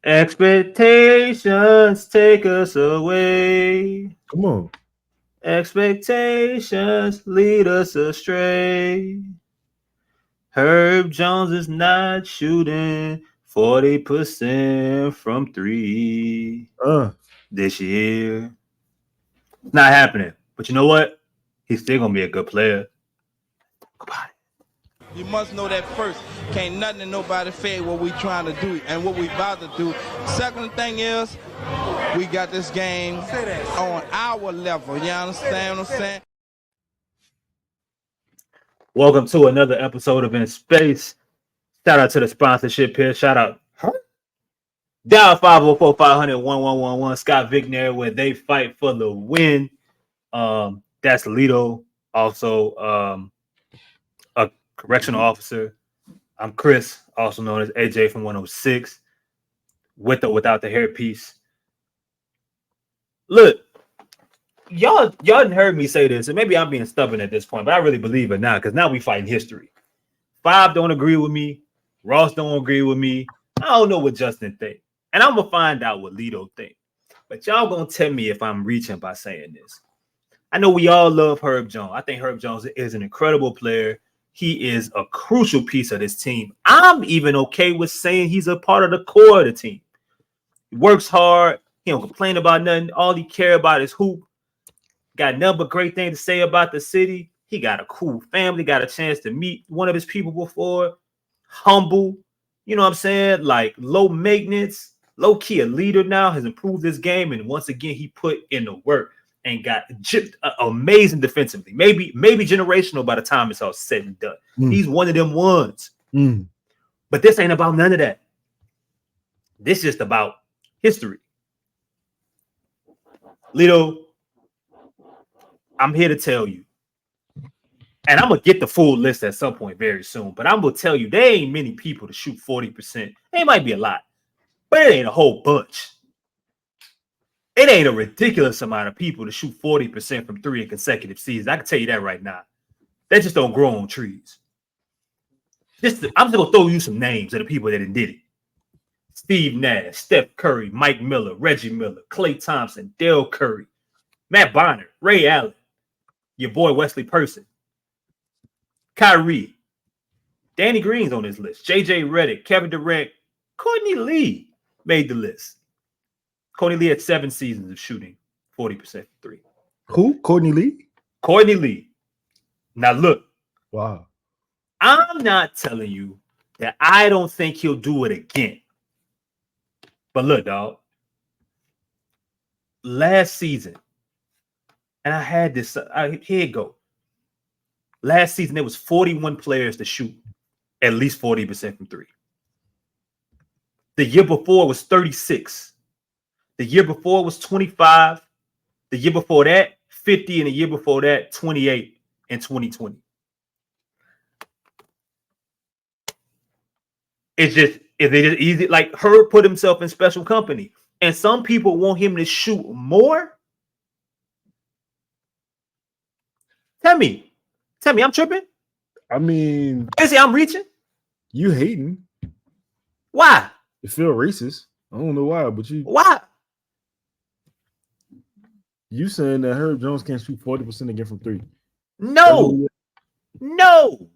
Expectations take us away. Come on. Expectations lead us astray. Herb Jones is not shooting 40% from three Uh, this year. Not happening. But you know what? He's still gonna be a good player. Goodbye. You must know that first. Can't nothing and nobody fade what we trying to do and what we about to do. Second thing is, we got this game on our level. You understand what I'm saying? Welcome to another episode of In Space. Shout out to the sponsorship here. Shout out. Dial 504-500-1111. Scott Vickner, where they fight for the win. That's Lito, also a correctional officer. I'm Chris, also known as AJ from 106, with or without the hairpiece. Look, y'all didn't heard me say this, and maybe I'm being stubborn at this point, but I really believe it now because now we fighting history. Five don't agree with me. Ross don't agree with me. I don't know what Justin think, and I'm gonna find out what Lito think. But y'all gonna tell me if I'm reaching by saying this. I know we all love Herb Jones. I think Herb Jones is an incredible player. He is a crucial piece of this team. I'm even okay with saying he's a part of the core of the team. He works hard. He don't complain about nothing. All he care about is hoop. Got nothing but great things to say about the city. He got a cool family. Got a chance to meet one of his people before. Humble. You know what I'm saying? Like low maintenance. Low key a leader now. Has improved his game. And once again, he put in the work. And got amazing defensively. Maybe generational by the time it's all said and done. He's one of them ones. But this ain't about none of that. This is just about history. Lito, I'm here to tell you, and I'm going to get the full list at some point very soon, but I'm going to tell you, there ain't many people to shoot 40%. It might be a lot, but it ain't a whole bunch. It ain't a ridiculous amount of people to shoot 40% from three in consecutive seasons. I can tell you that right now. They just don't grow on trees. I'm just going to throw you some names of the people that did it. Steve Nash, Steph Curry, Mike Miller, Reggie Miller, Klay Thompson, Dale Curry, Matt Bonner, Ray Allen, your boy Wesley Person, Kyrie, Danny Green's on this list, JJ Redick, Kevin Durant, Courtney Lee made the list. Courtney Lee had 7 seasons of shooting 40% from three. Who? Courtney Lee? Courtney Lee. Now look. Wow. I'm not telling you that I don't think he'll do it again. But look, dog. Last season, and I had this. Here you go. Last season, there was 41 players to shoot at least 40% from three. The year before was 36. The year before was 25. The year before that, 50. And the year before that, 28 in 2020. Is it just easy? Like Herb put himself in special company. And some people want him to shoot more. Tell me, I'm tripping. I mean, I'm reaching. You hating. Why? You feel racist. I don't know why, but you. Why? You saying that Herb Jones can't shoot 40% again from three? No. You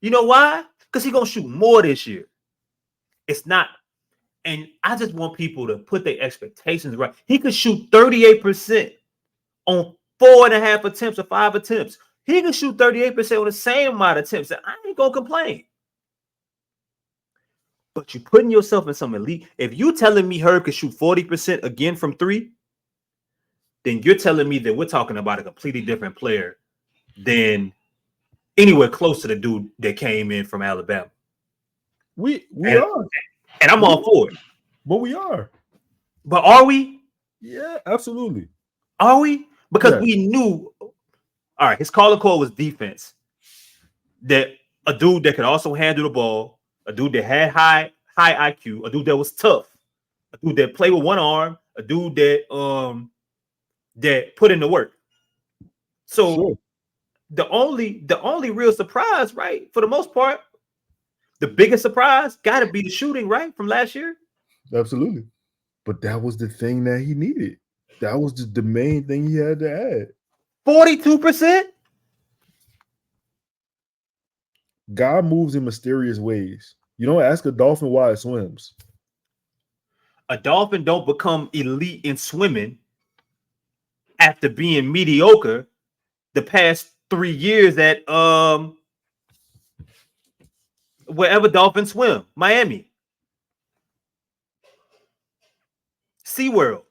know why? Because he's going to shoot more this year. It's not. And I just want people to put their expectations right. He could shoot 38% on 4.5 attempts or 5 attempts. He can shoot 38% on the same amount of attempts. And I ain't going to complain. But you're putting yourself in some elite. If you telling me Herb could shoot 40% again from three, then you're telling me that we're talking about a completely different player than anywhere close to the dude that came in from Alabama. We are. And I'm all for it. But we are. But are we? Yeah, absolutely. Are we? Because we knew, all right, his calling call was defense. That a dude that could also handle the ball, a dude that had high IQ, a dude that was tough, a dude that played with one arm, a dude that that put in the work. So the only real surprise, right, for the most part, the biggest surprise got to be the shooting, right, from last year. Absolutely. But that was the thing that he needed. That was the main thing he had to add. 42%? God moves in mysterious ways. You don't ask a dolphin why it swims. A dolphin don't become elite in swimming after being mediocre the past 3 years at wherever dolphins swim, Miami, SeaWorld.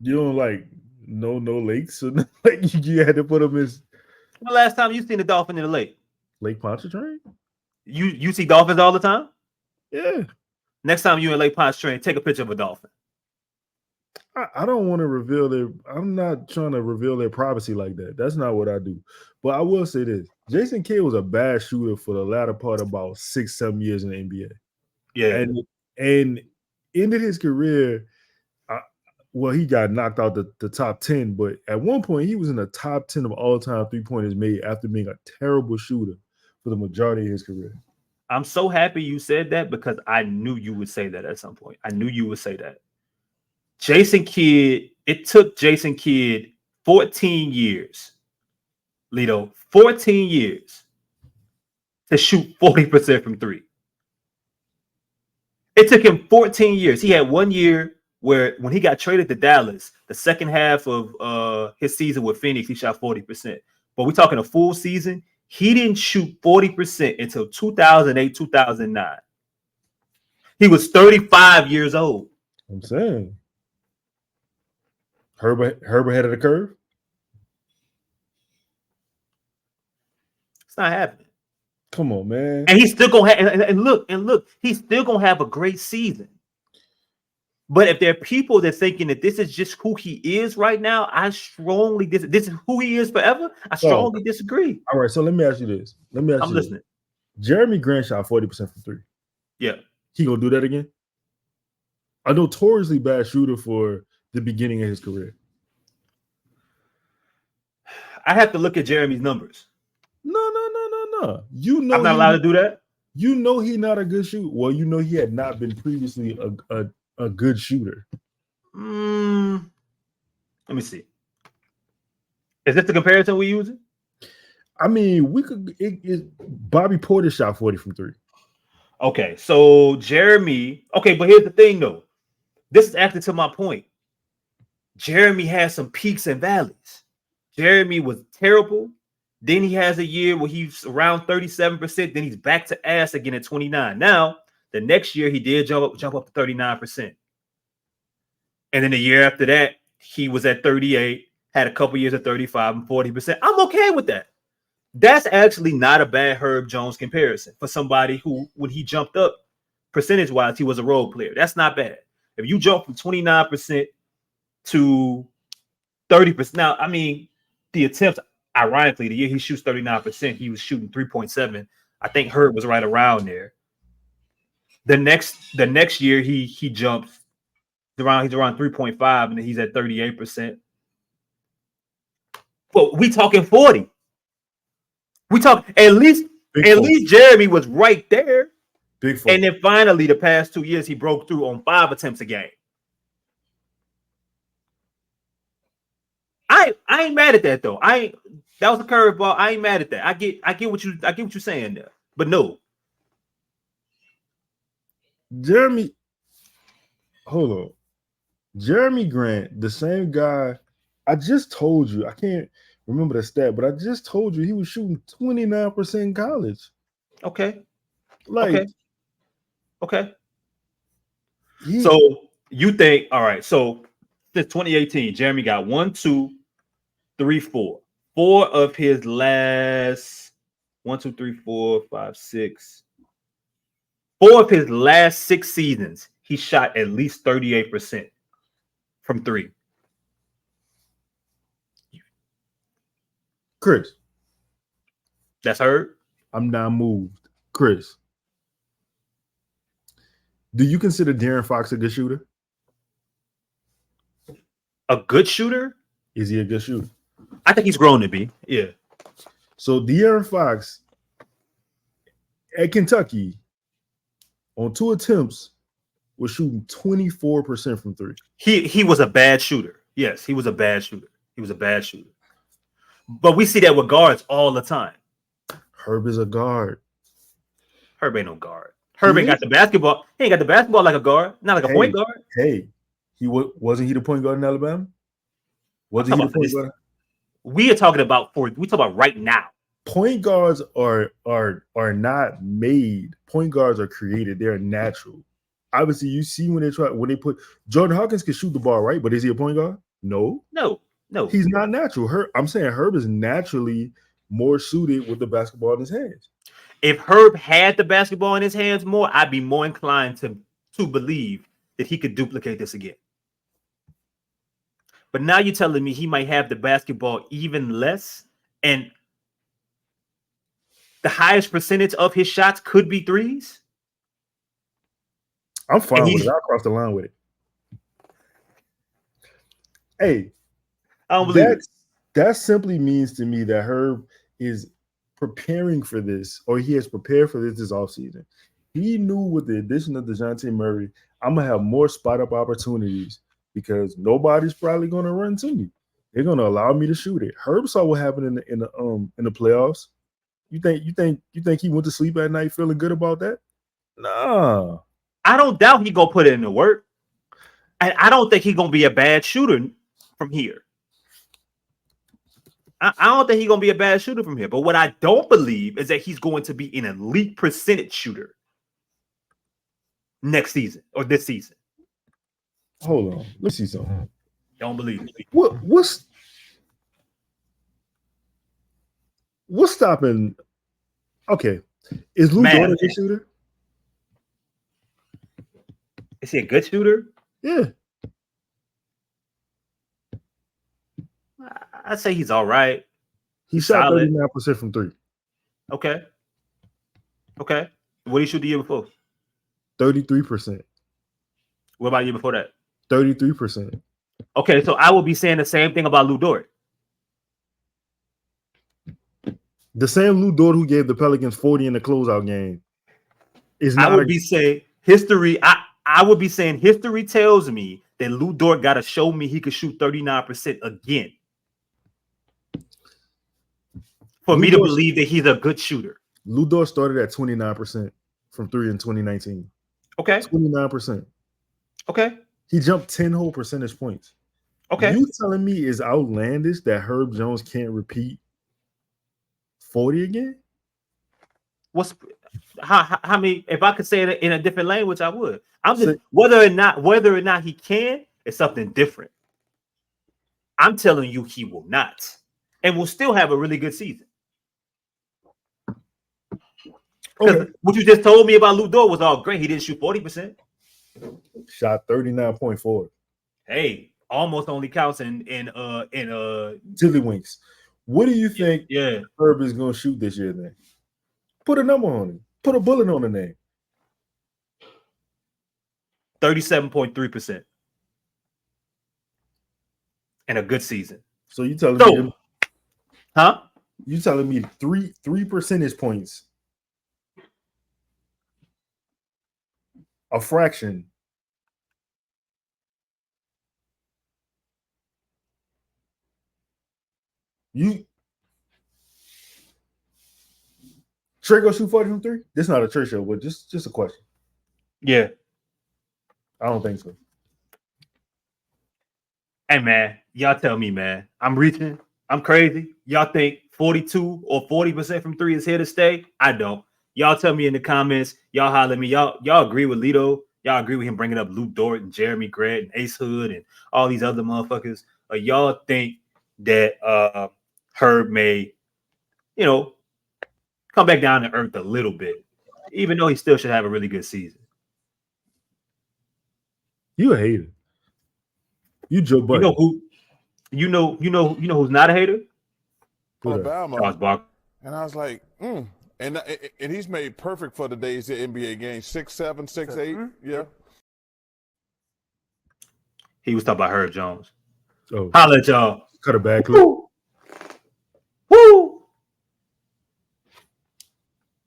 You don't like no lakes, so like you had to put them in When the last time you seen a dolphin in the lake? Lake Pontchartrain. You see dolphins all the time? Yeah, Next time you in Lake Pontchartrain, take a picture of a dolphin. I don't want to reveal their. I'm not trying to reveal their privacy like that. That's not what I do. But I will say this: Jason Kidd was a bad shooter for the latter part of about 6-7 years in the NBA. Yeah. And ended his career. Well, he got knocked out the top 10, but at one point he was in the top 10 of all-time three-pointers made after being a terrible shooter for the majority of his career. I'm so happy you said that because I knew you would say that at some point. I knew you would say that. Jason Kidd, it took Jason Kidd 14 years, Lito, 14 years to shoot 40% from three. It took him 14 years. He had 1 year where when he got traded to Dallas, the second half of his season with Phoenix, he shot 40%. But we're talking a full season. He didn't shoot 40% until 2008, 2009. He was 35 years old. I'm saying. Herbert ahead of the curve? It's not happening. Come on, man. And he's still gonna have and look, he's still gonna have a great season. But if there are people that thinking that this is just who he is right now, I strongly this is who he is forever. I strongly disagree. All right, so let me ask you this. I'm listening. Jeremy Grant shot 40% from three. Yeah. He gonna do that again? A notoriously bad shooter for the beginning of his career. I have to look at Jeremy's numbers. No. You know I'm not allowed to do that. You know he's not a good shooter. Well, you know he had not been previously a good shooter. Let me see. Is this the comparison we're using? I mean, we could. Bobby Portis shot 40 from three. Okay, so Jeremy. Okay, but here's the thing, though. This is actually to my point. Jeremy has some peaks and valleys. Jeremy was terrible. Then he has a year where he's around 37%. Then he's back to ass again at 29. Now, the next year he did jump up to 39%. And then the year after that, he was at 38, had a couple years at 35 and 40%. I'm okay with that. That's actually not a bad Herb Jones comparison for somebody who, when he jumped up percentage-wise, he was a role player. That's not bad. If you jump from 29% to 30%, now, I mean, the attempts, ironically, the year he shoots 39%, he was shooting 3.7. I think Herb was right around there. The next year he jumps around, he's around 3.5, and then he's at 38%. But we talking 40. We talk at least Jeremy was right there. Big and then finally, the past 2 years, he broke through on 5 attempts a game. I ain't mad at that though. That was a curveball. I ain't mad at that. I get what you're saying there. But no. Jeremy, hold on. Jeremy Grant, the same guy. I just told you, I can't remember the stat, but I just told you he was shooting 29% in college. Okay. Like, okay. So you think, all right, so since 2018, Jeremy got 1, 2, 3, 4. 4 of his last 1, 2, 3, 4, 5, 6. 4 of his last 6 seasons, he shot at least 38% from 3. Chris. That's Herb? I'm not moved. Chris. Do you consider De'Aaron Fox a good shooter? A good shooter? Is he a good shooter? I think he's grown to be. Yeah. So De'Aaron Fox at Kentucky on 2 attempts was shooting 24% from 3. He was a bad shooter. Yes, he was a bad shooter. He was a bad shooter. But we see that with guards all the time. Herb is a guard. Herb ain't no guard. Herb ain't got the basketball. He ain't got the basketball like a guard, not like a point guard. Hey, wasn't he the point guard in Alabama? Wasn't he the point guard? We are talking about right now. Point guards are not made. Point guards are created. They're natural. Obviously, you see when they put Jordan Hawkins can shoot the ball, right? But is he a point guard? No. He's not natural. I'm saying Herb is naturally more suited with the basketball in his hands. If Herb had the basketball in his hands more, I'd be more inclined to believe that he could duplicate this again. But now you're telling me he might have the basketball even less, and the highest percentage of his shots could be threes? I'm fine with it. I'll cross the line with it. Hey, I don't believe it. That simply means to me that Herb is preparing for this, or he has prepared for this offseason. He knew with the addition of DeJounte Murray, I'm going to have more spot-up opportunities because nobody's probably going to run to me. They're going to allow me to shoot it. Herb saw what happened in the playoffs. You think he went to sleep at night feeling good about that? Nah. I don't doubt he gonna put it in the work. And I don't think he's gonna be a bad shooter from here. I don't think he's gonna be a bad shooter from here. But what I don't believe is that he's going to be an elite percentage shooter next season or this season. Hold on. Let's see something. Don't believe it. What's stopping? Okay. Is Lou Dort a good shooter? Is he a good shooter? Yeah. I'd say he's all right. He shot 39% from 3. Okay. What did he shoot the year before? 33%. What about the year before that? 33%. Okay, so I will be saying the same thing about Lou Dort. The same Lou Dort who gave the Pelicans 40 in the closeout game is not. I would be saying history. I would be saying history tells me that Lou Dort got to show me he could shoot 39% again for me to believe that he's a good shooter. Lou Dort started at 29% from 3 in 2019. Okay. 29%. Okay. He jumped 10 whole percentage points. Okay. You telling me it's outlandish that Herb Jones can't repeat 40 again? How many? If I could say it in a different language, I would. I'm just whether or not he can is something different. I'm telling you, he will not, and will still have a really good season. Okay. What you just told me about Lou Dort was all great. He didn't shoot 40%. Shot 39.4. Hey, almost only counts in Tiddlywinks. What do you think Herb is going to shoot this year then? Put a number on it. Put a bullet on the name. 37.3%. And a good season. So you telling me huh? You telling me three percentage points. A fraction. Trey go shoot 40 from 3? This is not a Trey show, but just a question. Yeah. I don't think so. Hey, man, y'all tell me, man. I'm reaching. I'm crazy. Y'all think 42 or 40% from 3 is here to stay? I don't. Y'all tell me in the comments. Y'all holler at me. Y'all agree with Lito? Y'all agree with him bringing up Lou Dort and Jeremy Grant and Ace Hood and all these other motherfuckers? Or y'all think that Herb may, come back down to earth a little bit, even though he still should have a really good season? You a hater. You Joe Budden. You know who's not a hater? Alabama. Charles Barkley. And I was like, And he's made perfect for today's NBA game. 6'7", 6'8". Yeah. He was talking about Herb Jones. Oh. Holla at y'all. Cut a bad clip.